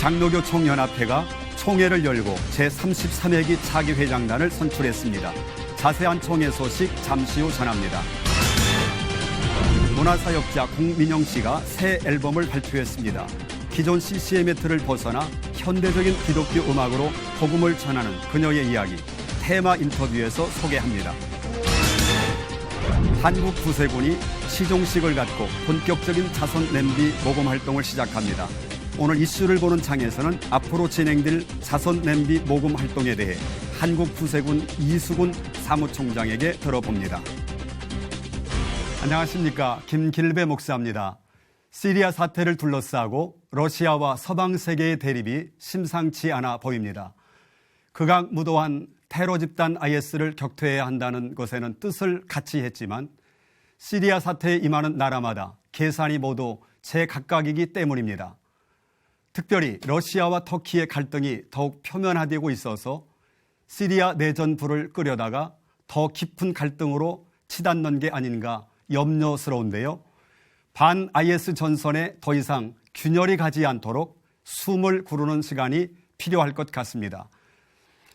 장로교 총연합회가 총회를 열고 제33회기 차기회장단을 선출했습니다. 자세한 총회 소식 잠시 후 전합니다. 문화사역자 공민영 씨가 새 앨범을 발표했습니다. 기존 CCM의 틀을 벗어나 현대적인 기독교 음악으로 복음을 전하는 그녀의 이야기, 테마 인터뷰에서 소개합니다. 한국 구세군이 시종식을 갖고 본격적인 자선 냄비 모금 활동을 시작합니다. 오늘 이슈를 보는 창에서는 앞으로 진행될 자선 냄비 모금 활동에 대해 한국 구세군 이수근 사무총장에게 들어봅니다. 안녕하십니까. 김길배 목사입니다. 시리아 사태를 둘러싸고 러시아와 서방 세계의 대립이 심상치 않아 보입니다. 극악무도한 테러 집단 IS를 격퇴해야 한다는 것에는 뜻을 같이 했지만 시리아 사태에 임하는 나라마다 계산이 모두 제각각이기 때문입니다. 특별히 러시아와 터키의 갈등이 더욱 표면화되고 있어서 시리아 내전 불을 끄려다가 더 깊은 갈등으로 치닫는 게 아닌가 염려스러운데요. 반 IS 전선에 더 이상 균열이 가지 않도록 숨을 구르는 시간이 필요할 것 같습니다.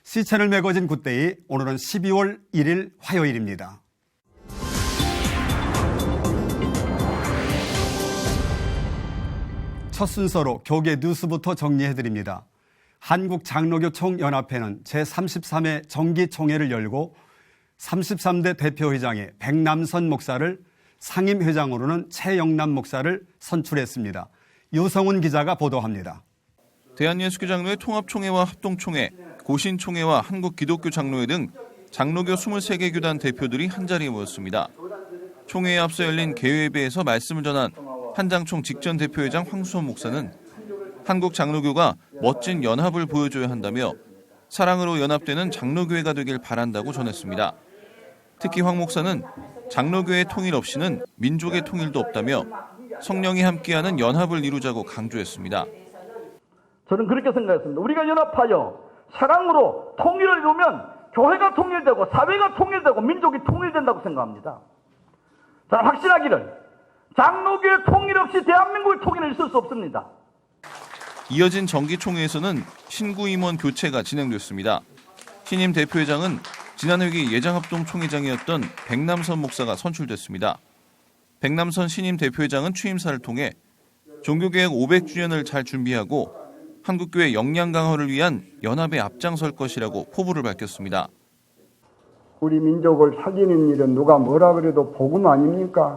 C채널 매거진 굿데이, 오늘은 12월 1일 화요일입니다. 첫 순서로 교계 뉴스부터 정리해드립니다. 한국장로교 총연합회는 제33회 정기총회를 열고 33대 대표회장의 백남선 목사를 상임회장으로는 최영남 목사를 선출했습니다. 유성훈 기자가 보도합니다. 대한예수교장로회 통합총회와 합동총회, 고신총회와 한국기독교장로회 등 장로교 23개 교단 대표들이 한자리에 모였습니다. 총회에 앞서 열린 개회배에서 말씀을 전한 한장총 직전 대표회장 황수원 목사는 한국 장로교가 멋진 연합을 보여줘야 한다며 사랑으로 연합되는 장로교회가 되길 바란다고 전했습니다. 특히 황 목사는 장로교회 통일 없이는 민족의 통일도 없다며 성령이 함께하는 연합을 이루자고 강조했습니다. 저는 그렇게 생각했습니다. 우리가 연합하여 사랑으로 통일을 이루면 교회가 통일되고 사회가 통일되고 민족이 통일된다고 생각합니다. 자, 확신하기를 장로교회 통일 없이 대한민국의 통일은 있을 수 없습니다. 이어진 정기총회에서는 신구 임원 교체가 진행됐습니다. 신임 대표회장은 지난 회기 예장합동 총회장이었던 백남선 목사가 선출됐습니다. 백남선 신임 대표회장은 취임사를 통해 종교개혁 500주년을 잘 준비하고 한국교회 역량 강화를 위한 연합에 앞장설 것이라고 포부를 밝혔습니다. 우리 민족을 살리는 일은 누가 뭐라 그래도 복음 아닙니까?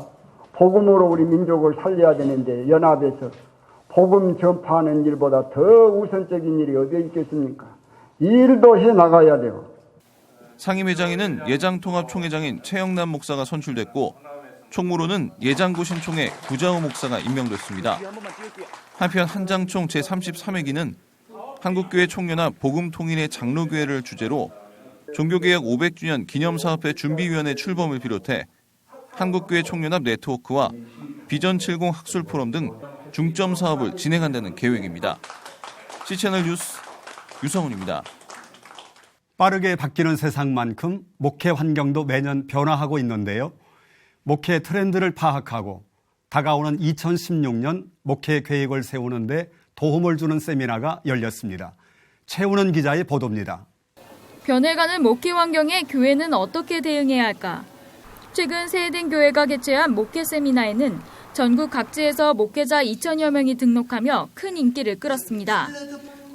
복음으로 우리 민족을 살려야 되는데 연합에서 복음 전파하는 일보다 더 우선적인 일이 어디에 있겠습니까? 이 일도 해나가야 돼요. 상임회장에는 예장통합총회장인 최영남 목사가 선출됐고 총무로는 예장고신총회 구자호 목사가 임명됐습니다. 한편 한장총 제33회기는 한국교회 총연합 복음통일의 장로교회를 주제로 종교개혁 500주년 기념사업회 준비위원회 출범을 비롯해 한국교회 총연합 네트워크와 비전 70 학술 포럼 등 중점 사업을 진행한다는 계획입니다. C채널 뉴스 유성훈입니다. 빠르게 바뀌는 세상만큼 목회 환경도 매년 변화하고 있는데요. 목회 트렌드를 파악하고 다가오는 2016년 목회 계획을 세우는 데 도움을 주는 세미나가 열렸습니다. 최우는 기자의 보도입니다. 변해가는 목회 환경에 교회는 어떻게 대응해야 할까? 최근 세해된 교회가 개최한 목회 세미나에는 전국 각지에서 목회자 2,000여 명이 등록하며 큰 인기를 끌었습니다.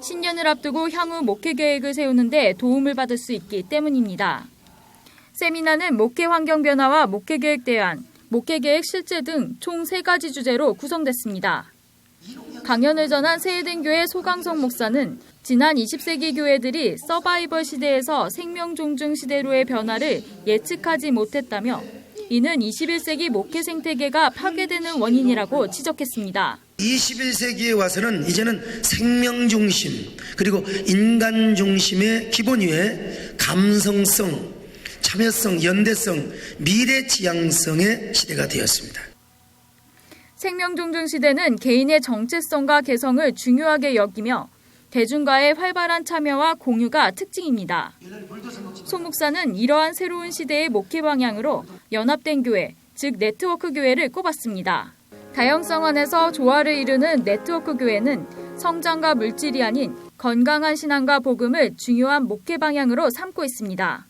신년을 앞두고 향후 목회 계획을 세우는 데 도움을 받을 수 있기 때문입니다. 세미나는 목회 환경 변화와 목회 계획 대안, 목회 계획 실제 등 총 3가지 주제로 구성됐습니다. 강연을 전한 세해된 교회 소강성 목사는 지난 20세기 교회들이 서바이벌 시대에서 생명 존중 시대로의 변화를 예측하지 못했다며 이는 21세기 목회 생태계가 파괴되는 원인이라고 지적했습니다. 21세기에 와서는 이제는 생명 중심 그리고 인간 중심의 기본 위에 감성성, 참여성, 연대성, 미래 지향성의 시대가 되었습니다. 생명 존중 시대는 개인의 정체성과 개성을 중요하게 여기며 대중과의 활발한 참여와 공유가 특징입니다. 소 목사는 이러한 새로운 시대의 목회 방향으로 연합된 교회, 즉 네트워크 교회를 꼽았습니다. 다양성 안에서 조화를 이루는 네트워크 교회는 성장과 물질이 아닌 건강한 신앙과 복음을 중요한 목회 방향으로 삼고 있습니다.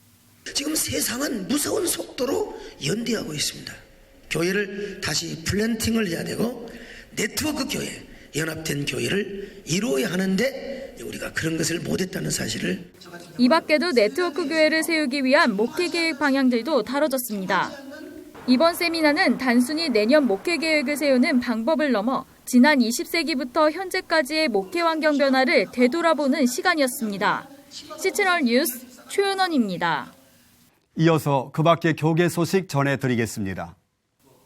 지금 세상은 무서운 속도로 연대하고 있습니다. 교회를 다시 플랜팅을 해야 되고 네트워크 교회, 연합된 교회를 이루어야 하는데 우리가 그런 것을 못했다는 사실을. 이 밖에도 네트워크 교회를 세우기 위한 목회 계획 방향들도 다뤄졌습니다. 이번 세미나는 단순히 내년 목회 계획을 세우는 방법을 넘어 지난 20세기부터 현재까지의 목회 환경 변화를 되돌아보는 시간이었습니다. CCTV 뉴스 최은원입니다. 이어서 그 밖의 교계 소식 전해드리겠습니다.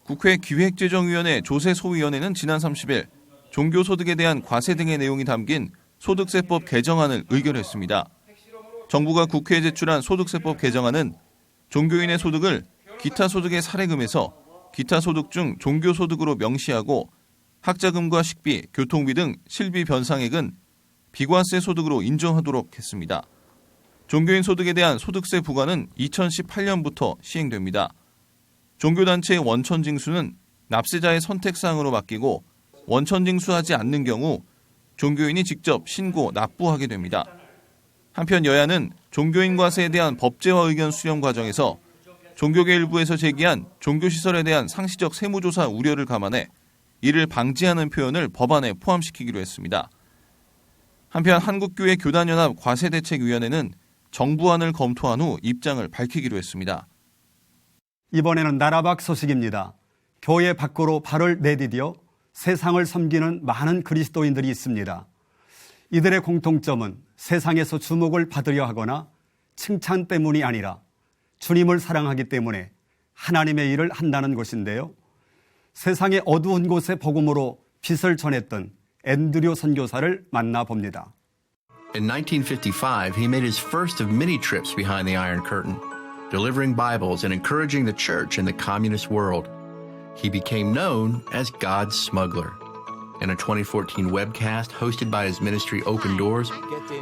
국회 기획재정위원회 조세소위원회는 지난 30일 종교소득에 대한 과세 등의 내용이 담긴 소득세법 개정안을 의결했습니다. 정부가 국회에 제출한 소득세법 개정안은 종교인의 소득을 기타 소득의 사례금에서 기타 소득 중 종교소득으로 명시하고 학자금과 식비, 교통비 등 실비 변상액은 비과세 소득으로 인정하도록 했습니다. 종교인 소득에 대한 소득세 부과는 2018년부터 시행됩니다. 종교단체의 원천징수는 납세자의 선택사항으로 맡기고 원천징수하지 않는 경우 종교인이 직접 신고, 납부하게 됩니다. 한편 여야는 종교인 과세에 대한 법제화 의견 수렴 과정에서 종교계 일부에서 제기한 종교시설에 대한 상시적 세무조사 우려를 감안해 이를 방지하는 표현을 법안에 포함시키기로 했습니다. 한편 한국교회 교단연합 과세대책위원회는 정부안을 검토한 후 입장을 밝히기로 했습니다. 이번에는 나라 밖 소식입니다. 교회 밖으로 발을 내디뎌 세상을 섬기는 많은 그리스도인들이 있습니다. 이들의 공통점은 세상에서 주목을 받으려 하거나 칭찬 때문이 아니라 주님을 사랑하기 때문에 하나님의 일을 한다는 것인데요. 세상의 어두운 곳에 복음으로 빛을 전했던 앤드류 선교사를 만나봅니다. In 1955, he made his first of many trips behind the Iron Curtain, delivering Bibles and encouraging the church in the communist world. He became known as God's smuggler. In a 2014 webcast hosted by his ministry Open Doors,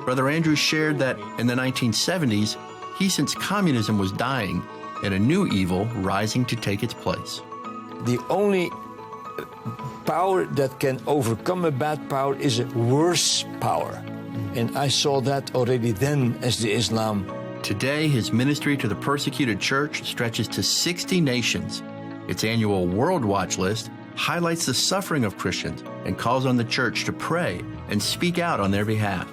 Brother Andrew shared that in the 1970s, he sensed communism was dying and a new evil rising to take its place. The only power that can overcome a bad power is a worse power. And I saw that already then as the Islam. Today, his ministry to the persecuted church stretches to 60 nations. Its annual World Watch list highlights the suffering of Christians and calls on the church to pray and speak out on their behalf.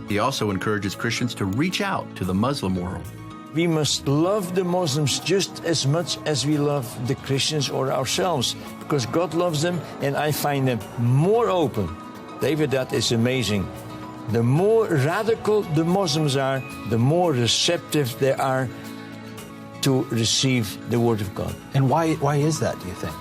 He also encourages Christians to reach out to the Muslim world. We must love the Muslims just as much as we love the Christians or ourselves, because God loves them and I find them more open. David, that is amazing. The more radical the Muslims are, the more receptive they are to receive the Word of God. And why is that, do you think?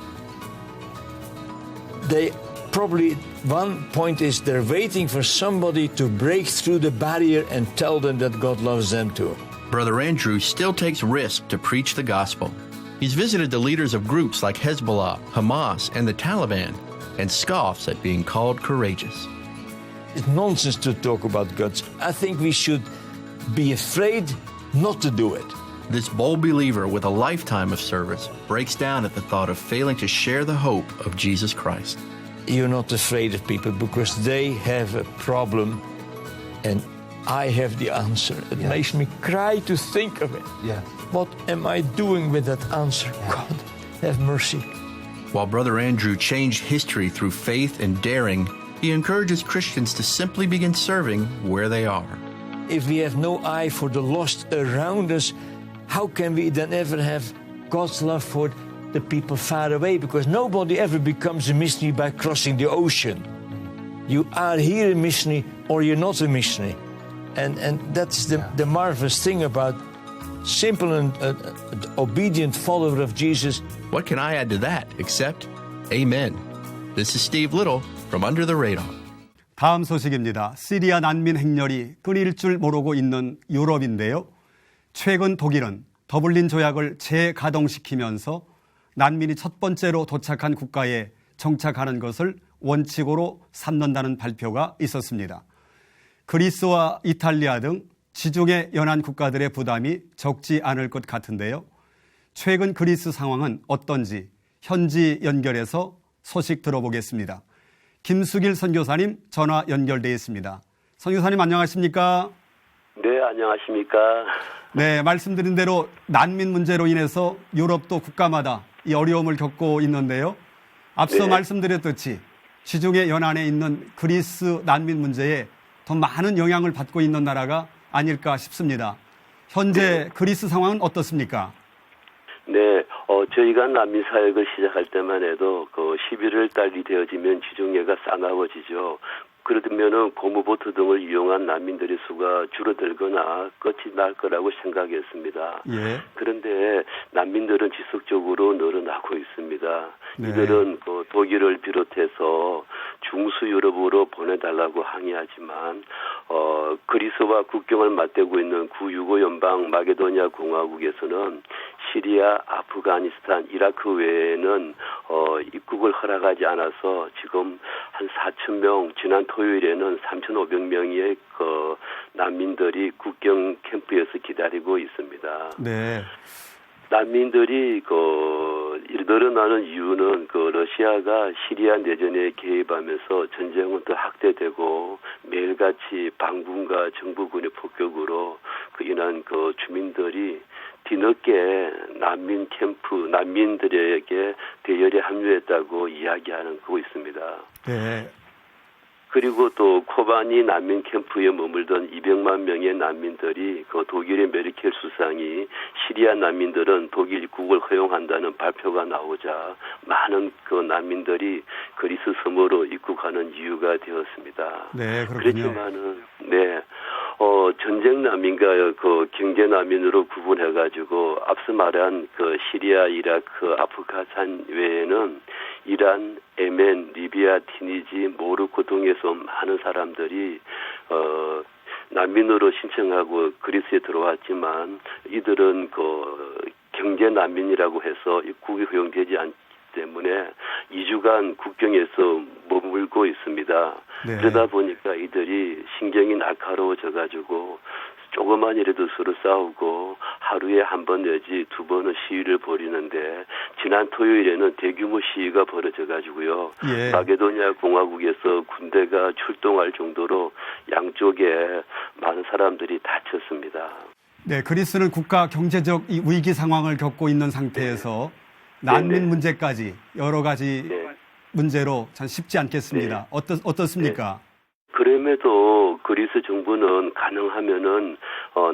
They probably, one point is they're waiting for somebody to break through the barrier and tell them that God loves them too. Brother Andrew still takes risks to preach the gospel. He's visited the leaders of groups like Hezbollah, Hamas, and the Taliban, and scoffs at being called courageous. It's nonsense to talk about God. I think we should be afraid not to do it. This bold believer with a lifetime of service breaks down at the thought of failing to share the hope of Jesus Christ. You're not afraid of people because they have a problem and I have the answer. It makes me cry to think of it. Yeah. What am I doing with that answer? God, have mercy. While Brother Andrew changed history through faith and daring, he encourages Christians to simply begin serving where they are. If we have no eye for the lost around us, how can we then ever have God's love for the people far away? Because nobody ever becomes a missionary by crossing the ocean. You are here a missionary or you're not a missionary. And that's the marvelous thing about simple and obedient follower of Jesus. What can I add to that except amen? This is Steve Little from Under the Radar. 다음 소식입니다. 시리아 난민 행렬이 끊일 줄 모르고 있는 유럽인데요. 최근 독일은 더블린 조약을 재가동시키면서 난민이 첫 번째로 도착한 국가에 정착하는 것을 원칙으로 삼는다는 발표가 있었습니다. 그리스와 이탈리아 등 지중해 연안 국가들의 부담이 적지 않을 것 같은데요. 최근 그리스 상황은 어떤지 현지 연결해서 소식 들어보겠습니다. 김수길 선교사님 전화 연결되어 있습니다. 선교사님 안녕하십니까? 네, 안녕하십니까? 네, 말씀드린 대로 난민 문제로 인해서 유럽도 국가마다 이 어려움을 겪고 있는데요. 앞서 네. 말씀드렸듯이 지중해 연안에 있는 그리스 난민 문제에 더 많은 영향을 받고 있는 나라가 아닐까 싶습니다. 현재 그리스 상황은 어떻습니까? 네, 저희가 난민 사역을 시작할 때만 해도 11월 달이 되어지면 지중해가 싸나워지죠. 그러면은 고무보트 등을 이용한 난민들의 수가 줄어들거나 끝이 날 거라고 생각했습니다. 예. 그런데 난민들은 지속적으로 늘어나고 있습니다. 네. 이들은 독일을 비롯해서 중수 유럽으로 보내달라고 항의하지만 그리스와 국경을 맞대고 있는 구유고 연방 마게도니아 공화국에서는 시리아, 아프가니스탄, 이라크 외에는 입국을 허락하지 않아서 지금 한 4,000명, 지난 토요일에는 3,500명의 난민들이 국경 캠프에서 기다리고 있습니다. 네. 난민들이 늘어나는 이유는 러시아가 시리아 내전에 개입하면서 전쟁은 더 확대되고 매일같이 반군과 정부군의 폭격으로 인한 주민들이 뒤늦게 난민 캠프, 난민들에게 대열에 합류했다고 이야기하는 거 있습니다. 네. 그리고 또 코바니 난민 캠프에 머물던 200만 명의 난민들이 독일의 메르켈 수상이 시리아 난민들은 독일 입국을 허용한다는 발표가 나오자 많은 난민들이 그리스 섬으로 입국하는 이유가 되었습니다. 네, 그렇군요. 그렇지만은 전쟁 난민과 경제 난민으로 구분해가지고 앞서 말한 시리아, 이라크, 아프가니스탄 외에는 이란, 예멘, 리비아, 티니지, 모로코 등에서 많은 사람들이 난민으로 신청하고 그리스에 들어왔지만 이들은 경제 난민이라고 해서 입국이 허용되지 않기 때문에 2주간 국경에서 머물고 있습니다. 네. 그러다 보니까 이들이 신경이 날카로워져가지고 조금만이라도 서로 싸우고 하루에 한 번 내지 두 번은 시위를 벌이는데 지난 토요일에는 대규모 시위가 벌어져가지고요. 예. 마게도니아 공화국에서 군대가 출동할 정도로 양쪽에 많은 사람들이 다쳤습니다. 네, 그리스는 국가 경제적 이 위기 상황을 겪고 있는 상태에서 난민 네네. 문제까지 여러 가지 네. 문제로 참 쉽지 않겠습니다. 어떻습니까? 그럼에도 그리스 정부는 가능하면은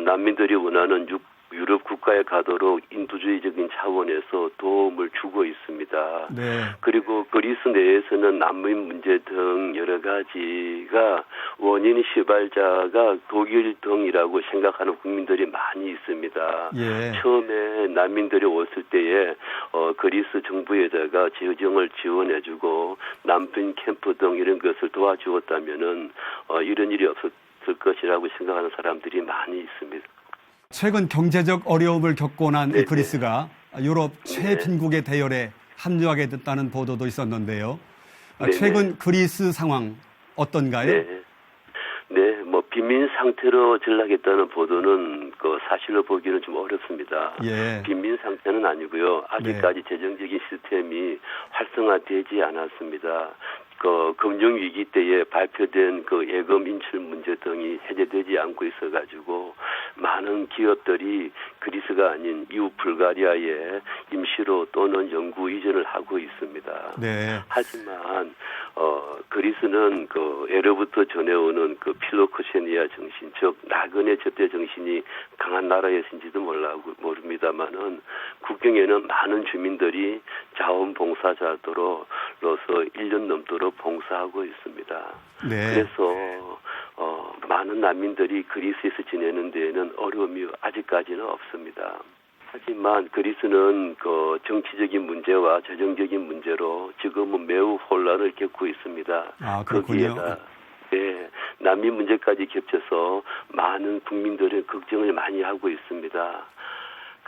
난민들이 원하는 유럽 국가에 가도록 인도주의적인 차원에서 도움을 주고 있습니다. 네. 그리고 그리스 내에서는 난민 문제 등 여러 가지가 원인 시발자가 독일 등이라고 생각하는 국민들이 많이 있습니다. 예. 처음에 난민들이 왔을 때에 그리스 정부에다가 재정을 지원해주고 난민 캠프 등 이런 것을 도와주었다면은 이런 일이 없었을 것이라고 생각하는 사람들이 많이 있습니다. 최근 경제적 어려움을 겪고 난 네네. 그리스가 유럽 네. 최빈국의 대열에 합류하게 됐다는 보도도 있었는데요. 네네. 최근 그리스 상황 어떤가요? 네, 빈민 상태로 전락했다는 보도는 사실로 보기는 좀 어렵습니다. 예. 빈민 상태는 아니고요. 아직까지 재정적인 시스템이 활성화되지 않았습니다. 금융위기 때에 발표된 예금 인출 문제 등이 해제되지 않고 있어가지고 많은 기업들이 그리스가 아닌 이웃 불가리아에 임시로 또는 영구 이전을 하고 있습니다. 네. 하지만 그리스는 예로부터 전해오는 필로크세니아 정신, 즉 나그네 접대 정신이 강한 나라였는지도 모릅니다만은 국경에는 많은 주민들이 자원봉사자로서 1년 넘도록 봉사하고 있습니다. 네. 그래서 많은 난민들이 그리스에서 지내는 데에는 어려움이 아직까지는 없습니다. 하지만 그리스는 정치적인 문제와 재정적인 문제로 지금은 매우 혼란을 겪고 있습니다. 아, 그렇군요. 거기에다 난민 문제까지 겹쳐서 많은 국민들은 걱정을 많이 하고 있습니다.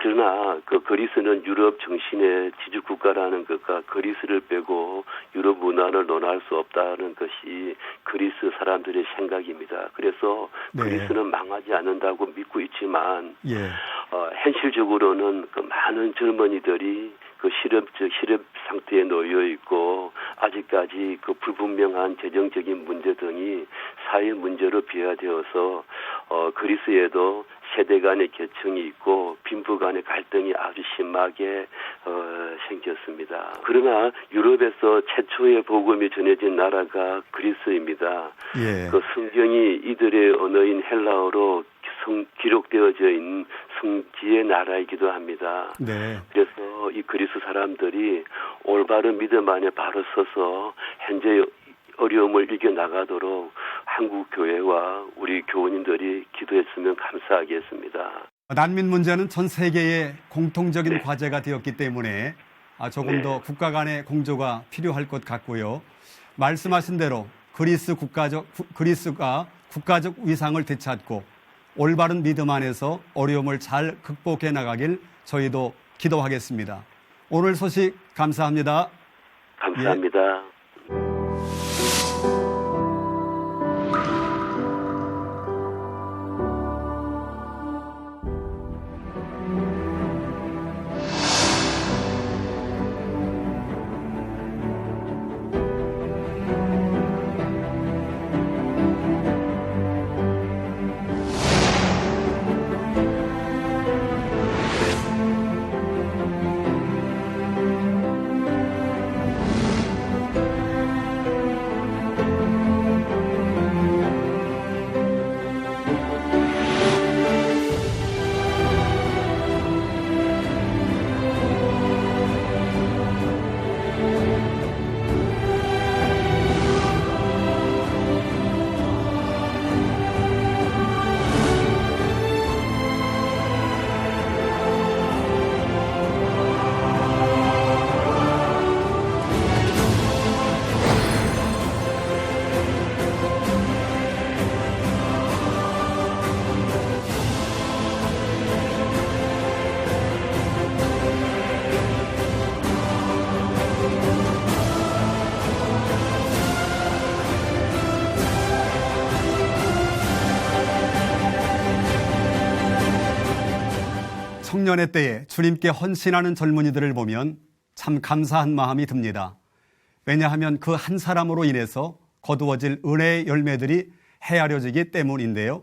그러나 그리스는 유럽 정신의 지주국가라는 것과 그리스를 빼고 유럽 문화를 논할 수 없다는 것이 그리스 사람들의 생각입니다. 그래서 네. 그리스는 망하지 않는다고 믿고 있지만 예. 현실적으로는 많은 젊은이들이 실업 상태에 놓여 있고 아직까지 그 불분명한 재정적인 문제 등이 사회 문제로 비화되어서 그리스에도 세대 간의 계층이 있고 빈부 간의 갈등이 아주 심하게 생겼습니다. 그러나 유럽에서 최초의 복음이 전해진 나라가 그리스입니다. 예. 그 성경이 이들의 언어인 헬라어로 기록되어져 있는 성지의 나라이기도 합니다. 네. 그래서 이 그리스 사람들이 올바른 믿음 안에 바로 서서 현재 어려움을 이겨나가도록 한국 교회와 우리 교우님들이 기도했으면 감사하겠습니다. 난민 문제는 전 세계의 공통적인 과제가 되었기 때문에 조금 더 국가 간의 공조가 필요할 것 같고요. 말씀하신 대로 그리스가 국가적 위상을 되찾고 올바른 믿음 안에서 어려움을 잘 극복해 나가길 저희도 기도하겠습니다. 오늘 소식 감사합니다. 감사합니다. 청년의 때에 주님께 헌신하는 젊은이들을 보면 참 감사한 마음이 듭니다. 왜냐하면 그 한 사람으로 인해서 거두어질 은혜의 열매들이 헤아려지기 때문인데요.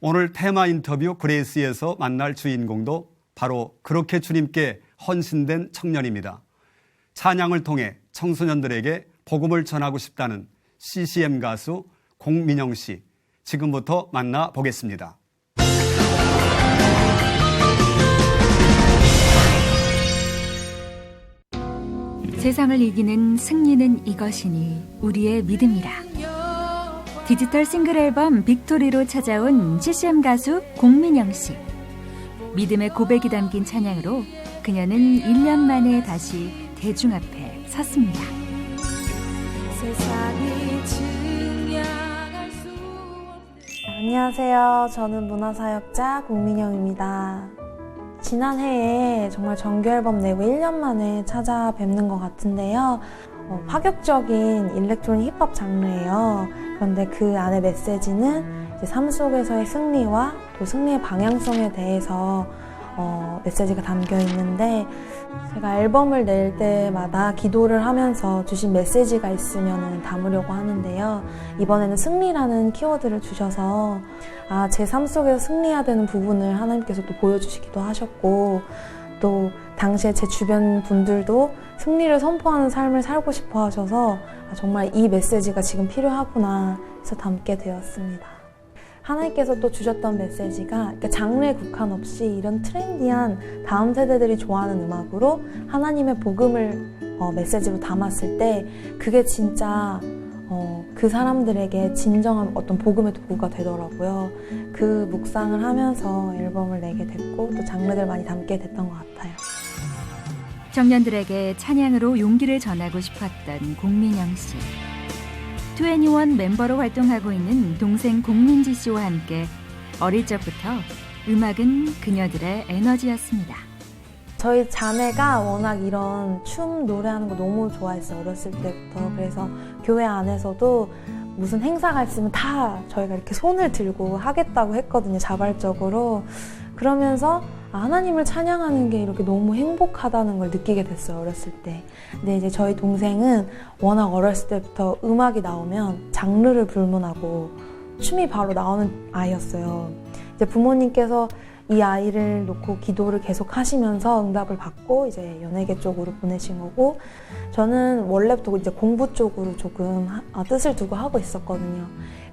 오늘 테마 인터뷰 그레이스에서 만날 주인공도 바로 그렇게 주님께 헌신된 청년입니다. 찬양을 통해 청소년들에게 복음을 전하고 싶다는 CCM 가수 공민영 씨, 지금부터 만나보겠습니다. 세상을 이기는 승리는 이것이니 우리의 믿음이라. 디지털 싱글 앨범 빅토리로 찾아온 CCM 가수 공민영 씨. 믿음의 고백이 담긴 찬양으로 그녀는 1년 만에 다시 대중 앞에 섰습니다. 안녕하세요. 저는 문화사역자 공민영입니다. 지난해에 정말 정규 앨범 내고 1년 만에 찾아뵙는 것 같은데요. 파격적인 일렉트로닉 힙합 장르예요. 그런데 그 안에 메시지는 이제 삶 속에서의 승리와 또 승리의 방향성에 대해서 메시지가 담겨 있는데, 제가 앨범을 낼 때마다 기도를 하면서 주신 메시지가 있으면 담으려고 하는데요. 이번에는 승리라는 키워드를 주셔서 제 삶 속에서 승리해야 되는 부분을 하나님께서 또 보여주시기도 하셨고, 또 당시에 제 주변 분들도 승리를 선포하는 삶을 살고 싶어 하셔서 정말 이 메시지가 지금 필요하구나 해서 담게 되었습니다. 하나님께서 또 주셨던 메시지가 장르에 국한 없이 이런 트렌디한 다음 세대들이 좋아하는 음악으로 하나님의 복음을 메시지로 담았을 때 그게 진짜 그 사람들에게 진정한 어떤 복음의 도구가 되더라고요. 그 묵상을 하면서 앨범을 내게 됐고 또 장르들 많이 담게 됐던 것 같아요. 청년들에게 찬양으로 용기를 전하고 싶었던 공민영 씨. 2NE1 멤버로 활동하고 있는 동생 공민지 씨와 함께 어릴 적부터 음악은 그녀들의 에너지였습니다. 저희 자매가 워낙 이런 춤, 노래하는 거 너무 좋아했어요. 어렸을 때부터. 그래서 교회 안에서도 무슨 행사가 있으면 다 저희가 이렇게 손을 들고 하겠다고 했거든요. 자발적으로. 그러면서 하나님을 찬양하는 게 이렇게 너무 행복하다는 걸 느끼게 됐어요, 어렸을 때. 근데 이제 저희 동생은 워낙 어렸을 때부터 음악이 나오면 장르를 불문하고 춤이 바로 나오는 아이였어요. 이제 부모님께서 이 아이를 놓고 기도를 계속 하시면서 응답을 받고 이제 연예계 쪽으로 보내신 거고, 저는 원래부터 이제 공부 쪽으로 조금 뜻을 두고 하고 있었거든요.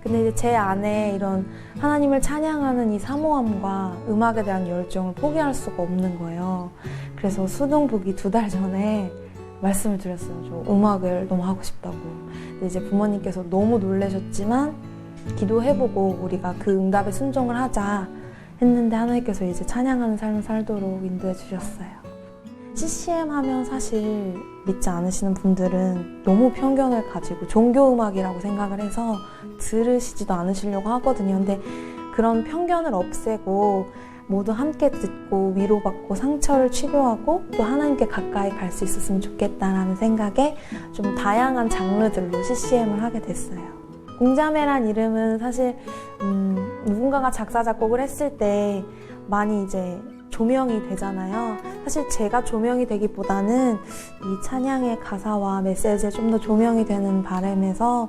근데 이제 제 안에 이런 하나님을 찬양하는 이 사모함과 음악에 대한 열정을 포기할 수가 없는 거예요. 그래서 수능 보기 2달 전에 말씀을 드렸어요. 저 음악을 너무 하고 싶다고. 근데 이제 부모님께서 너무 놀라셨지만 기도해보고 우리가 그 응답에 순종을 하자 했는데 하나님께서 이제 찬양하는 삶을 살도록 인도해 주셨어요. CCM 하면 사실 믿지 않으시는 분들은 너무 편견을 가지고 종교음악이라고 생각을 해서 들으시지도 않으시려고 하거든요. 근데 그런 편견을 없애고 모두 함께 듣고 위로받고 상처를 치료하고 또 하나님께 가까이 갈 수 있었으면 좋겠다라는 생각에 좀 다양한 장르들로 CCM을 하게 됐어요. 공자매란 이름은 사실 누군가가 작사 작곡을 했을 때 많이 이제 조명이 되잖아요. 사실 제가 조명이 되기보다는 이 찬양의 가사와 메시지에 좀 더 조명이 되는 바람에서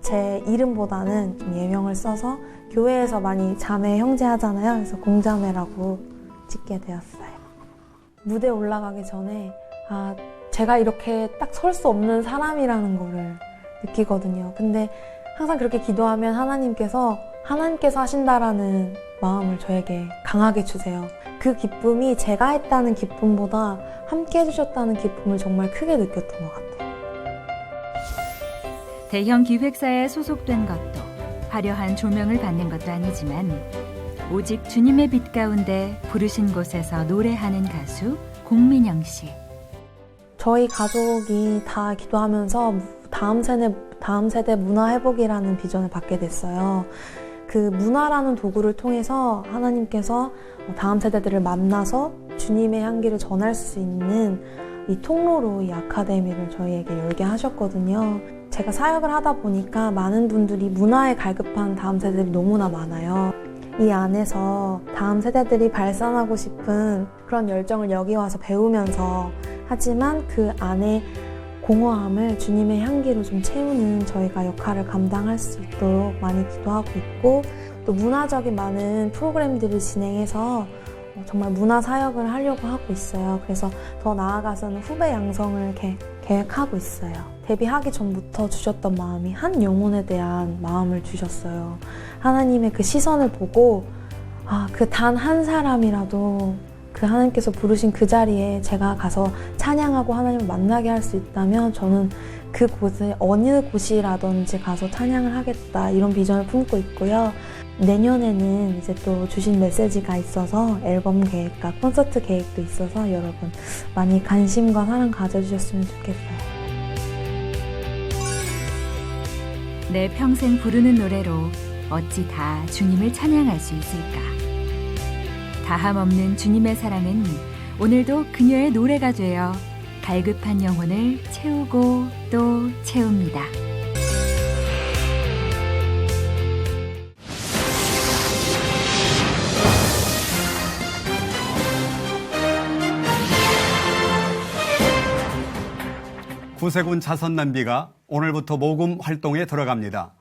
제 이름보다는 좀 예명을 써서 교회에서 많이 자매 형제 하잖아요. 그래서 공자매라고 짓게 되었어요. 무대에 올라가기 전에 제가 이렇게 딱 설 수 없는 사람이라는 거를 느끼거든요. 근데 항상 그렇게 기도하면 하나님께서 하신다라는 마음을 저에게 강하게 주세요. 그 기쁨이 제가 했다는 기쁨보다 함께 해주셨다는 기쁨을 정말 크게 느꼈던 것 같아요. 대형 기획사에 소속된 것도 화려한 조명을 받는 것도 아니지만 오직 주님의 빛 가운데 부르신 곳에서 노래하는 가수 공민영 씨. 저희 가족이 다 기도하면서 다음 세대 문화 회복이라는 비전을 받게 됐어요. 그 문화라는 도구를 통해서 하나님께서 다음 세대들을 만나서 주님의 향기를 전할 수 있는 이 통로로 이 아카데미를 저희에게 열게 하셨거든요. 제가 사역을 하다 보니까 많은 분들이 문화에 갈급한 다음 세대들이 너무나 많아요. 이 안에서 다음 세대들이 발산하고 싶은 그런 열정을 여기 와서 배우면서 하지만 그 안에 공허함을 주님의 향기로 좀 채우는 저희가 역할을 감당할 수 있도록 많이 기도하고 있고, 또 문화적인 많은 프로그램들을 진행해서 정말 문화 사역을 하려고 하고 있어요. 그래서 더 나아가서는 후배 양성을 계획하고 있어요. 데뷔하기 전부터 주셨던 마음이 한 영혼에 대한 마음을 주셨어요. 하나님의 그 시선을 보고 그 단 한 사람이라도 그 하나님께서 부르신 그 자리에 제가 가서 찬양하고 하나님을 만나게 할 수 있다면 저는 그 곳에 어느 곳이라든지 가서 찬양을 하겠다, 이런 비전을 품고 있고요. 내년에는 이제 또 주신 메시지가 있어서 앨범 계획과 콘서트 계획도 있어서 여러분 많이 관심과 사랑 가져주셨으면 좋겠어요. 내 평생 부르는 노래로 어찌 다 주님을 찬양할 수 있을까? 다함 없는 주님의 사랑은 오늘도 그녀의 노래가 되어 갈급한 영혼을 채우고 또 채웁니다. 구세군 자선남비가 오늘부터 모금 활동에 들어갑니다.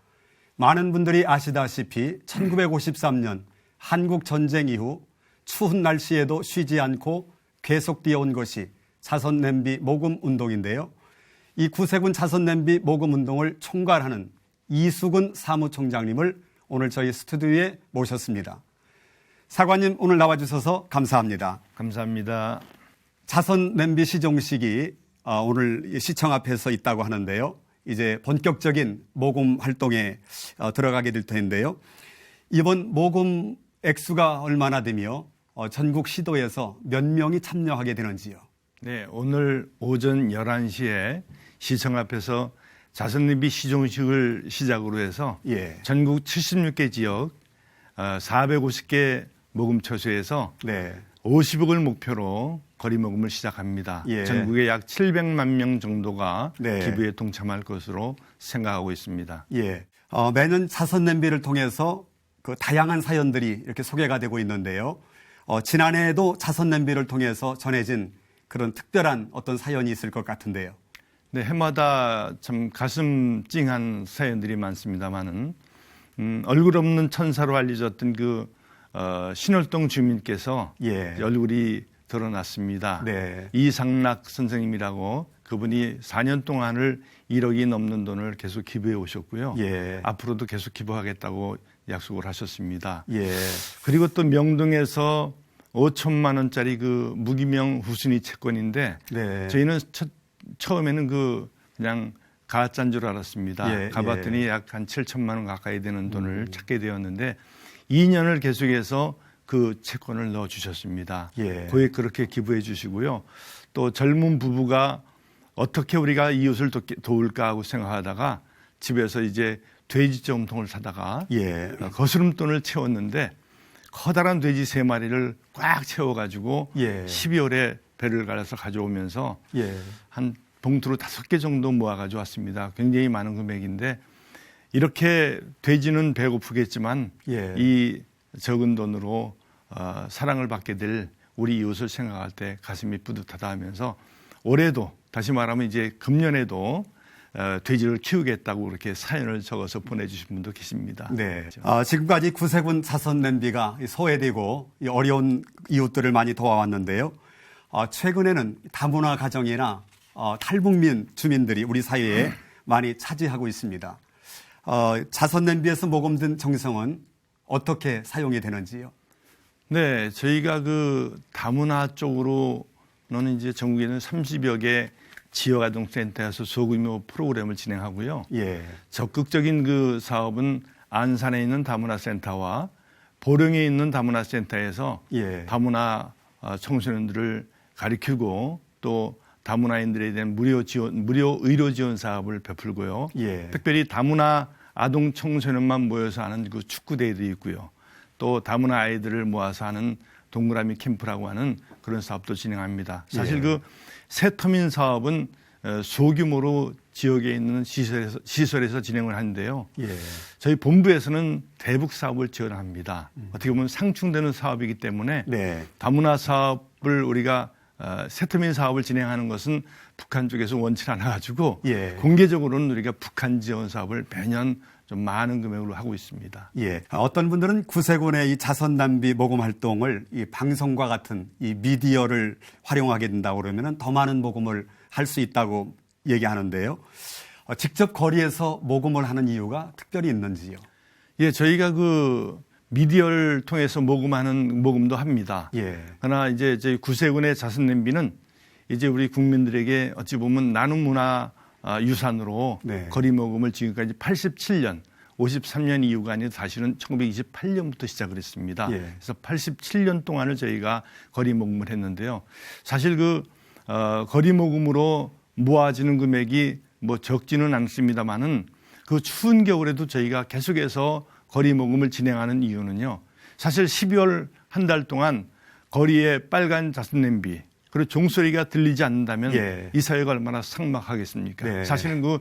많은 분들이 아시다시피 1953년 한국 전쟁 이후 추운 날씨에도 쉬지 않고 계속되어 온 것이 자선냄비 모금 운동인데요. 이 구세군 자선냄비 모금 운동을 총괄하는 이수근 사무총장님을 오늘 저희 스튜디오에 모셨습니다. 사관님, 오늘 나와주셔서 감사합니다. 감사합니다. 자선냄비 시종식이 오늘 시청 앞에서 있다고 하는데요. 이제 본격적인 모금 활동에 들어가게 될 텐데요. 이번 모금 액수가 얼마나 되며 전국 시도에서 몇 명이 참여하게 되는지요? 네, 오늘 오전 11시에 시청 앞에서 자선냄비 시종식을 시작으로 해서 전국 76개 지역 450개 모금처소에서 50억을 목표로 거리 모금을 시작합니다. 전국에 약 700만 명 정도가 기부에 동참할 것으로 생각하고 있습니다. 매년 자선냄비를 통해서 그 다양한 사연들이 이렇게 소개가 되고 있는데요. 지난해에도 자선 냄비를 통해서 전해진 그런 특별한 어떤 사연이 있을 것 같은데요. 네, 해마다 참 가슴 찡한 사연들이 많습니다만은 얼굴 없는 천사로 알려졌던 그 신월동 주민께서 얼굴이 드러났습니다. 네. 이상락 선생님이라고 그분이 4년 동안을 1억이 넘는 돈을 계속 기부해 오셨고요. 앞으로도 계속 기부하겠다고 약속을 하셨습니다. 그리고 또 명동에서 5천만 원짜리 그 무기명 후순위 채권인데 저희는 처음에는 그냥 가짜인 줄 알았습니다. 가봤더니 약 한 7천만 원 가까이 되는 돈을 찾게 되었는데 2년을 계속해서 그 채권을 넣어주셨습니다. 거기에 그렇게 기부해 주시고요. 또 젊은 부부가 어떻게 우리가 이웃을 도울까 하고 생각하다가 집에서 이제 돼지 정통을 사다가 거스름돈을 채웠는데 커다란 돼지 3마리를 꽉 채워가지고 12월에 배를 갈아서 가져오면서 한 봉투로 5개 정도 모아가지고 왔습니다. 굉장히 많은 금액인데 이렇게 돼지는 배고프겠지만 이 적은 돈으로 사랑을 받게 될 우리 이웃을 생각할 때 가슴이 뿌듯하다 하면서 올해도 다시 말하면 이제 금년에도 돼지를 키우겠다고 그렇게 사연을 적어서 보내주신 분도 계십니다. 네. 지금까지 구세군 자선 냄비가 소외되고 어려운 이웃들을 많이 도와왔는데요. 최근에는 다문화 가정이나 탈북민 주민들이 우리 사회에 많이 차지하고 있습니다. 자선 냄비에서 모금된 정성은 어떻게 사용이 되는지요? 네, 저희가 그 다문화 쪽으로는 이제 전국에는 30여 개 지역아동센터에서 소규모 프로그램을 진행하고요. 적극적인 그 사업은 안산에 있는 다문화센터와 보령에 있는 다문화센터에서 다문화 청소년들을 가르치고 또 다문화인들에 대한 무료 의료 지원 사업을 베풀고요. 특별히 다문화 아동 청소년만 모여서 하는 그 축구 대회도 있고요. 또 다문화 아이들을 모아서 하는 동그라미 캠프라고 하는 그런 사업도 진행합니다. 사실 그 세터민 사업은 소규모로 지역에 있는 시설에서 진행을 하는데요. 저희 본부에서는 대북 사업을 지원합니다. 어떻게 보면 상충되는 사업이기 때문에 다문화 사업을 우리가 세터민 사업을 진행하는 것은 북한 쪽에서 원치 않아가지고 공개적으로는 우리가 북한 지원 사업을 매년 좀 많은 금액으로 하고 있습니다. 어떤 분들은 구세군의 이 자선 낭비 모금 활동을 이 방송과 같은 이 미디어를 활용하게 된다고 그러면 더 많은 모금을 할 수 있다고 얘기하는데요. 직접 거리에서 모금을 하는 이유가 특별히 있는지요? 저희가 그 미디어를 통해서 모금도 합니다. 그러나 이제 저희 구세군의 자선 냄비는 이제 우리 국민들에게 어찌 보면 나눔 문화 유산으로 거리 모금을 지금까지 87년, 53년 이후가 아니라 사실은 1928년부터 시작을 했습니다. 그래서 87년 동안을 저희가 거리 모금을 했는데요. 사실 그 거리 모금으로 모아지는 금액이 뭐 적지는 않습니다만은 그 추운 겨울에도 저희가 계속해서 거리 모금을 진행하는 이유는요. 사실 12월 한 달 동안 거리에 빨간 자선 냄비 그리고 종소리가 들리지 않는다면 이 사회가 얼마나 삭막하겠습니까? 사실은 그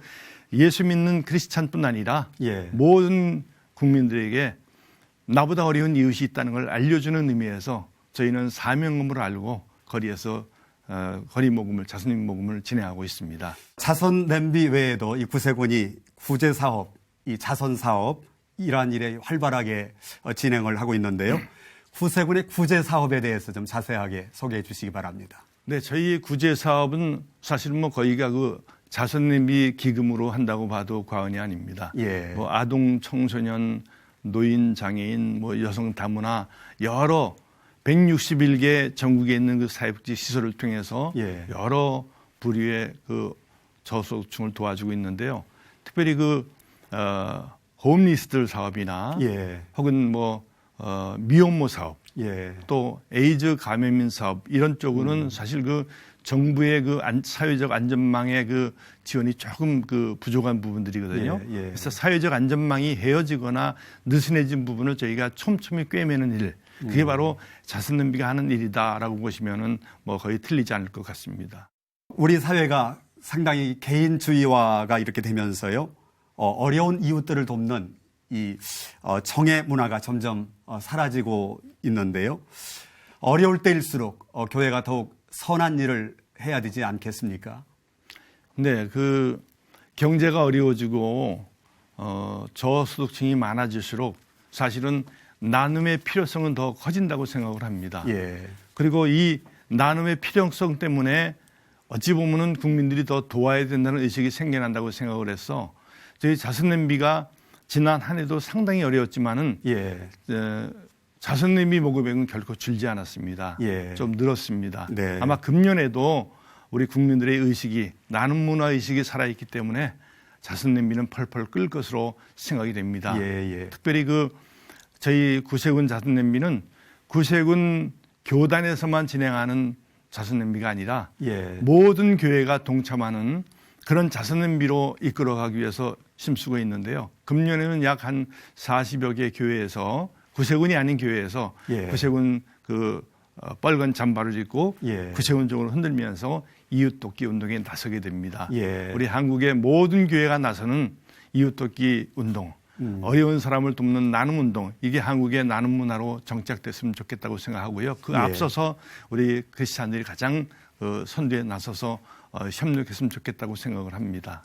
예수 믿는 크리스찬뿐 아니라 모든 국민들에게 나보다 어려운 이웃이 있다는 걸 알려주는 의미에서 저희는 사명감을 알고 거리에서 거리 모금을 자선 모금을 진행하고 있습니다. 자선 냄비 외에도 이 구세군이 구제 사업, 이 자선 사업 이러한 일에 활발하게 진행을 하고 있는데요. 구세군의 구제 사업에 대해서 좀 자세하게 소개해 주시기 바랍니다. 네, 저희의 구제 사업은 사실은 뭐 거의가 그 자선 냄비 기금으로 한다고 봐도 과언이 아닙니다. 뭐 아동, 청소년, 노인, 장애인, 뭐 여성 다문화 여러 161개 전국에 있는 그 사회복지 시설을 통해서 여러 부류의 그 저소득층을 도와주고 있는데요. 특별히 그 홈리스들 사업이나 혹은 뭐 미혼모 사업, 또 에이즈 감염인 사업 이런 쪽으로는 사실 그 정부의 그 사회적 안전망의 그 지원이 조금 그 부족한 부분들이거든요. 그래서 사회적 안전망이 헤어지거나 느슨해진 부분을 저희가 촘촘히 꿰매는 일, 그게 바로 자선 냄비가 하는 일이다라고 보시면은 뭐 거의 틀리지 않을 것 같습니다. 우리 사회가 상당히 개인주의화가 이렇게 되면서요, 어려운 이웃들을 돕는 이 정의 문화가 점점 사라지고 있는데요. 어려울 때일수록 교회가 더욱 선한 일을 해야 되지 않겠습니까? 네, 그 경제가 어려워지고 저소득층이 많아질수록 사실은 나눔의 필요성은 더 커진다고 생각을 합니다. 예. 그리고 이 나눔의 필요성 때문에 어찌 보면은 국민들이 더 도와야 된다는 의식이 생겨난다고 생각을 해서 저희 자선냄비가 지난 한 해도 상당히 어려웠지만은 자선냄비 모금액은 결코 줄지 않았습니다. 좀 늘었습니다. 네. 아마 금년에도 우리 국민들의 의식이 나눔 문화 의식이 살아있기 때문에 자선냄비는 펄펄 끓을 것으로 생각이 됩니다. 특별히 저희 구세군 자선냄비는 구세군 교단에서만 진행하는 자선냄비가 아니라 모든 교회가 동참하는 그런 자선냄비로 이끌어가기 위해서 힘쓰고 있는데요. 금년에는 약 한 40여 개 교회에서 구세군이 아닌 교회에서 구세군 빨간 잠바를 입고 구세군적으로 흔들면서 이웃돕기 운동에 나서게 됩니다. 우리 한국의 모든 교회가 나서는 이웃돕기 운동, 어려운 사람을 돕는 나눔 운동, 이게 한국의 나눔 문화로 정착됐으면 좋겠다고 생각하고요. 앞서서 우리 크리스찬들이 가장 선두에 나서서 협력했으면 좋겠다고 생각을 합니다.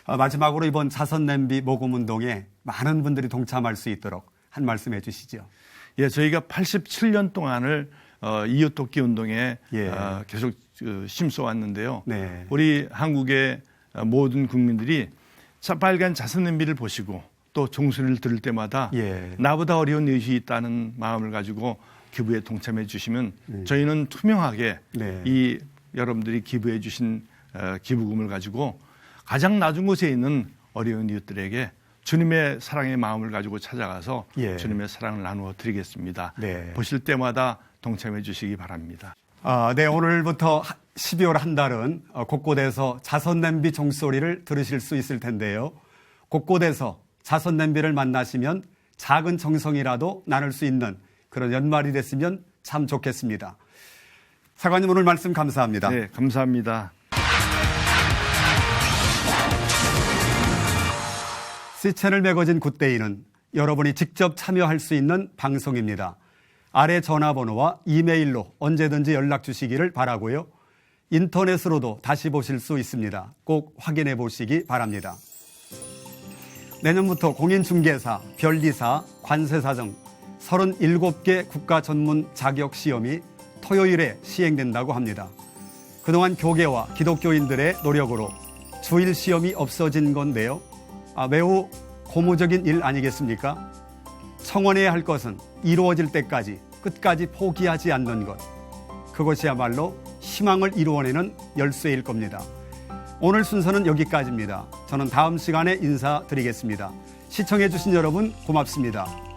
마지막으로 이번 자선냄비 모금 운동에 많은 분들이 동참할 수 있도록 한 말씀 해주시죠. 저희가 87년 동안을 이웃돕기 운동에 계속 힘써 왔는데요. 우리 한국의 모든 국민들이 빨간 자선냄비를 보시고 또 종소리를 들을 때마다 나보다 어려운 이웃이 있다는 마음을 가지고 기부에 동참해 주시면 저희는 투명하게 이 여러분들이 기부해 주신 기부금을 가지고 가장 낮은 곳에 있는 어려운 이웃들에게 주님의 사랑의 마음을 가지고 찾아가서 주님의 사랑을 나누어 드리겠습니다. 보실 때마다 동참해 주시기 바랍니다. 오늘부터 12월 한 달은 곳곳에서 자선냄비 종소리를 들으실 수 있을 텐데요. 곳곳에서 자선냄비를 만나시면 작은 정성이라도 나눌 수 있는 그런 연말이 됐으면 참 좋겠습니다. 사관님 오늘 말씀 감사합니다. 네, 감사합니다. C채널 매거진 굿데이는 여러분이 직접 참여할 수 있는 방송입니다. 아래 전화번호와 이메일로 언제든지 연락 주시기를 바라고요. 인터넷으로도 다시 보실 수 있습니다. 꼭 확인해 보시기 바랍니다. 내년부터 공인중개사, 변리사, 관세사 등 37개 국가 전문 자격 시험이 토요일에 시행된다고 합니다. 그동안 교계와 기독교인들의 노력으로 주일 시험이 없어진 건데요. 매우 고무적인 일 아니겠습니까? 청원해야 할 것은 이루어질 때까지 끝까지 포기하지 않는 것. 그것이야말로 희망을 이루어내는 열쇠일 겁니다. 오늘 순서는 여기까지입니다. 저는 다음 시간에 인사드리겠습니다. 시청해 주신 여러분 고맙습니다.